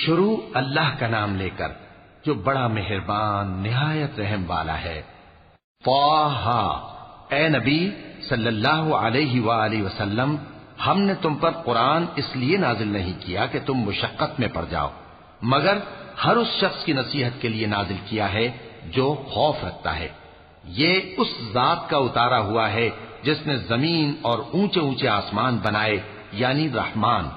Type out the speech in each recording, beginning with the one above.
شروع اللہ کا نام لے کر جو بڑا مہربان نہایت رحم والا ہے۔ طٰہٰ، اے نبی صلی اللہ علیہ وآلہ وسلم، ہم نے تم پر قرآن اس لیے نازل نہیں کیا کہ تم مشقت میں پڑ جاؤ، مگر ہر اس شخص کی نصیحت کے لیے نازل کیا ہے جو خوف رکھتا ہے۔ یہ اس ذات کا اتارا ہوا ہے جس نے زمین اور اونچے اونچے آسمان بنائے، یعنی رحمان،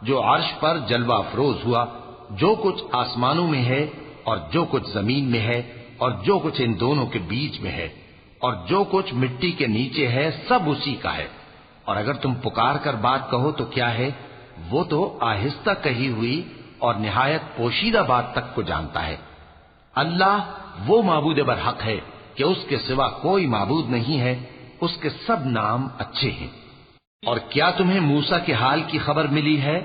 جو عرش پر جلوہ افروز ہوا۔ جو کچھ آسمانوں میں ہے اور جو کچھ زمین میں ہے اور جو کچھ ان دونوں کے بیچ میں ہے اور جو کچھ مٹی کے نیچے ہے، سب اسی کا ہے۔ اور اگر تم پکار کر بات کہو تو کیا ہے، وہ تو آہستہ کہی ہوئی اور نہایت پوشیدہ بات تک کو جانتا ہے۔ اللہ وہ معبود برحق ہے کہ اس کے سوا کوئی معبود نہیں ہے، اس کے سب نام اچھے ہیں۔ اور کیا تمہیں موسیٰ کے حال کی خبر ملی ہے؟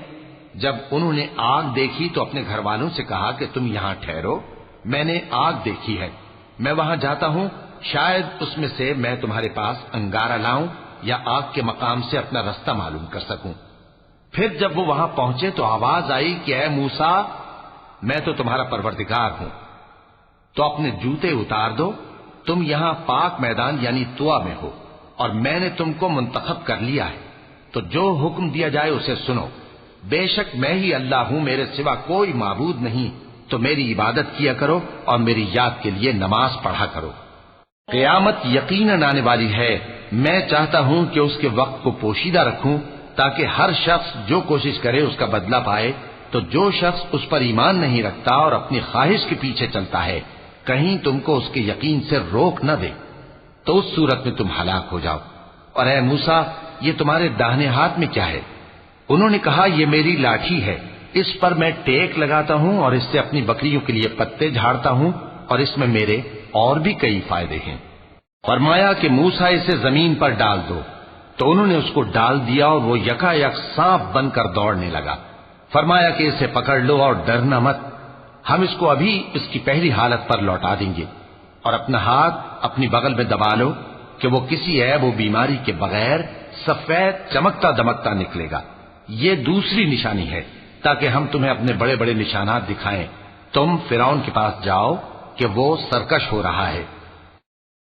جب انہوں نے آگ دیکھی تو اپنے گھر والوں سے کہا کہ تم یہاں ٹھہرو، میں نے آگ دیکھی ہے، میں وہاں جاتا ہوں، شاید اس میں سے میں تمہارے پاس انگارہ لاؤں یا آگ کے مقام سے اپنا رستہ معلوم کر سکوں۔ پھر جب وہ وہاں پہنچے تو آواز آئی کہ اے موسیٰ، میں تو تمہارا پروردگار ہوں، تو اپنے جوتے اتار دو، تم یہاں پاک میدان یعنی طویٰ میں ہو، اور میں نے تم کو منتخب کر لیا ہے، تو جو حکم دیا جائے اسے سنو۔ بے شک میں ہی اللہ ہوں، میرے سوا کوئی معبود نہیں، تو میری عبادت کیا کرو اور میری یاد کے لیے نماز پڑھا کرو۔ قیامت یقیناً آنے والی ہے، میں چاہتا ہوں کہ اس کے وقت کو پوشیدہ رکھوں تاکہ ہر شخص جو کوشش کرے اس کا بدلہ پائے۔ تو جو شخص اس پر ایمان نہیں رکھتا اور اپنی خواہش کے پیچھے چلتا ہے، کہیں تم کو اس کے یقین سے روک نہ دے، تو اس صورت میں تم ہلاک ہو جاؤ۔ اور اے موسیٰ، یہ تمہارے داہنے ہاتھ میں کیا ہے؟ انہوں نے کہا، یہ میری لاٹھی ہے، اس پر میں ٹیک لگاتا ہوں اور اس سے اپنی بکریوں کے لیے پتے جھاڑتا ہوں، اور اس میں میرے اور بھی کئی فائدے ہیں۔ فرمایا کہ موسیٰ اسے زمین پر ڈال دو، تو انہوں نے اس کو ڈال دیا اور وہ یکا یک سانپ بن کر دوڑنے لگا۔ فرمایا کہ اسے پکڑ لو اور ڈرنا مت، ہم اس کو ابھی اس کی پہلی حالت پر لوٹا دیں گے، اور اپنا ہاتھ اپنی بغل میں دبا لو کہ وہ کسی عیب و بیماری کے بغیر سفید چمکتا دمکتا نکلے گا۔ یہ دوسری نشانی ہے تاکہ ہم تمہیں اپنے بڑے بڑے نشانات دکھائیں۔ تم فرعون کے پاس جاؤ کہ وہ سرکش ہو رہا ہے،